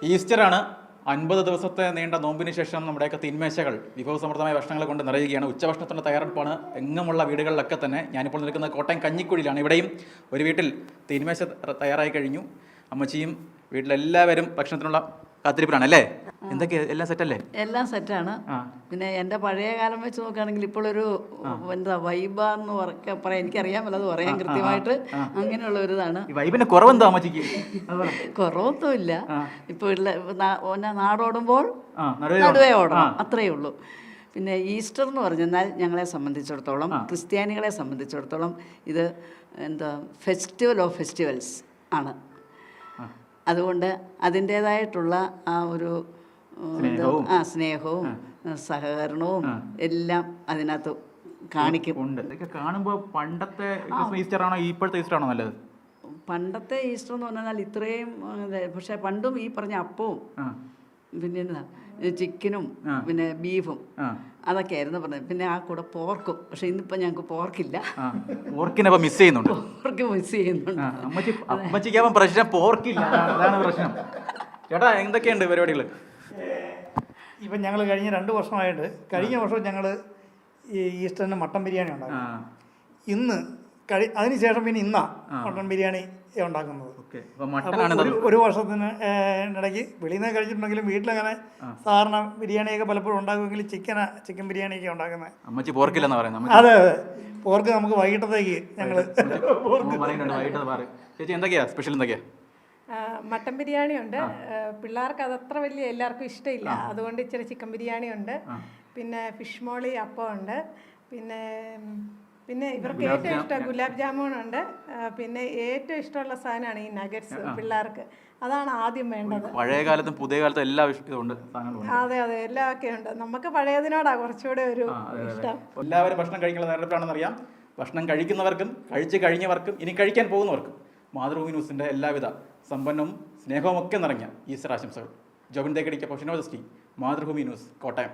ഈസ്റ്ററാണ്. 50 ദിവസത്തെ നീണ്ട നോമ്പിന് ശേഷം നമ്മുടെയൊക്കെ തീന്മേശകൾ വിഭവസമൃദ്ധമായ ഭക്ഷണങ്ങൾ കൊണ്ട് നിറയുകയാണ്. ഉച്ചഭക്ഷണത്തിൻ്റെ തയ്യാറെടുപ്പാണ് എങ്ങുമുള്ള വീടുകളിലൊക്കെ തന്നെ. ഞാനിപ്പോൾ നിൽക്കുന്നത് കോട്ടയം കഞ്ഞിക്കുഴിയിലാണ്. ഇവിടെയും ഒരു വീട്ടിൽ തീന്മേശ തയ്യാറായി കഴിഞ്ഞു. അമ്മച്ചിയും വീട്ടിലെല്ലാവരും ഭക്ഷണത്തിനുള്ള കാത്തിരിപ്പിലാണ് അല്ലേ? എന്തൊക്കെയാ, എല്ലാം സെറ്റല്ലേ? എല്ലാം സെറ്റാണ്. പിന്നെ എൻ്റെ പഴയ കാലം വെച്ച് നോക്കുകയാണെങ്കിൽ ഇപ്പോഴൊരു എന്താ വൈബാന്ന് പറയാം, എനിക്കറിയാമല്ലോ അത് പറയാൻ കൃത്യമായിട്ട്. അങ്ങനെയുള്ള ഒരു ഇതാണ്. വൈബിന്റെ കുറവെന്താ അമ്മച്ചിക്ക്? കുറവൊന്നുമില്ല. ഇപ്പോൾ നാടോടുമ്പോൾ നടുവേ ഓടണം, അത്രയേ ഉള്ളൂ. പിന്നെ ഈസ്റ്റർ എന്ന് പറഞ്ഞാൽ ഞങ്ങളെ സംബന്ധിച്ചിടത്തോളം, ക്രിസ്ത്യാനികളെ സംബന്ധിച്ചിടത്തോളം ഇത് എന്താ ഫെസ്റ്റിവൽ ഓഫ് ഫെസ്റ്റിവൽസ് ആണ്. അതുകൊണ്ട് അതിൻ്റേതായിട്ടുള്ള ആ ഒരു സ്നേഹവും സഹകരണവും എല്ലാം അതിനകത്ത് കാണിക്കും. കാണുമ്പോൾ പണ്ടത്തെ ഈസ്റ്റർ ആണോ ഇപ്പോഴത്തെ ഈസ്റ്റർ ആണോ നല്ലത്? പണ്ടത്തെ ഈസ്റ്റർ എന്ന് പറഞ്ഞാൽ ഇത്രയും, പക്ഷെ പണ്ടും ഈ പറഞ്ഞ അപ്പവും പിന്നെ ചിക്കനും പിന്നെ ബീഫും അതൊക്കെയായിരുന്നു പറഞ്ഞത്. പിന്നെ ആ കൂടെ പോർക്കും. പക്ഷെ ഇന്നിപ്പോൾ ഞങ്ങൾക്ക് പോർക്കില്ല. പോർക്കിനെ മിസ് ചെയ്യുന്നുണ്ട്. പോർക്ക് മിസ് ചെയ്യുന്നുണ്ട്. പ്രശ്നം പോർക്കില്ല, അതാണ് പ്രശ്നം. ചേട്ടാ എന്തൊക്കെയുണ്ട് പരിപാടികൾ? ഇപ്പം ഞങ്ങൾ കഴിഞ്ഞ 2 വർഷമായിട്ട്, കഴിഞ്ഞ വർഷം ഞങ്ങൾ ഈ ഈസ്റ്ററിന് മട്ടൻ ബിരിയാണി ഉണ്ടാക്കും. ഇന്ന് അതിനുശേഷം പിന്നെ ഇന്നാ മട്ടൻ ബിരിയാണി ഉണ്ടാക്കുന്നത്. ഒരു വർഷത്തിന് ഇടയ്ക്ക് വെളിയിൽ നിന്ന് കഴിച്ചിട്ടുണ്ടെങ്കിലും വീട്ടിലങ്ങനെ സാധാരണ ബിരിയാണിയൊക്കെ പലപ്പോഴും ഉണ്ടാക്കുമെങ്കിലും ചിക്കൻ ബിരിയാണിയൊക്കെ ഉണ്ടാക്കുന്നത്. അമ്മച്ചി പോർക്കില്ലെന്ന് പറയുന്നത്. അതെ അതെ, പോർക്ക് നമുക്ക് വൈകിട്ടത്തേക്ക് ഞങ്ങൾ ചേച്ചി എന്തൊക്കെയാ സ്പെഷ്യൽ? എന്തൊക്കെയാ? മട്ടൻ ബിരിയാണി ഉണ്ട്. പിള്ളേർക്ക് അതത്ര വലിയ എല്ലാവർക്കും ഇഷ്ടമില്ല, അതുകൊണ്ട് ഇച്ചിരി ചിക്കൻ ബിരിയാണി ഉണ്ട്. പിന്നെ ഫിഷ് മോളി അപ്പം ഉണ്ട്. പിന്നെ ഇവർക്ക് ഏറ്റവും ഇഷ്ടം ഗുലാബ് ജാമുൻ ഉണ്ട്. പിന്നെ ഏറ്റവും ഇഷ്ടമുള്ള സാധനമാണ് ഈ നഗറ്റ്സ് പിള്ളേർക്ക്. അതാണ് ആദ്യം വേണ്ടത്. പഴയ കാലത്തും പുതിയ കാലത്തും എല്ലാ ഇഷ്ടമുണ്ട്. അതെ അതെ, എല്ലാം ഒക്കെ ഉണ്ട്. നമുക്ക് പഴയതിനോടാ കുറച്ചുകൂടെ ഒരു ഇഷ്ടം. എല്ലാവരും ഭക്ഷണം കഴിക്കാനുള്ള തയ്യാറെടുപ്പാണെന്ന് അറിയാം. ഭക്ഷണം കഴിക്കുന്നവർക്കും കഴിച്ചു കഴിഞ്ഞവർക്കും ഇനി കഴിക്കാൻ പോകുന്നവർക്കും മാതൃഭൂമി ന്യൂസിൻ്റെ എല്ലാവിധ സമ്പന്നവും സ്നേഹവും ഒക്കെ നിറഞ്ഞ ഈസ്റ്റർ ആശംസകൾ. ജോബിൻ തേക്കടിക്ക്, മാതൃഭൂമി ന്യൂസ്, കോട്ടയം.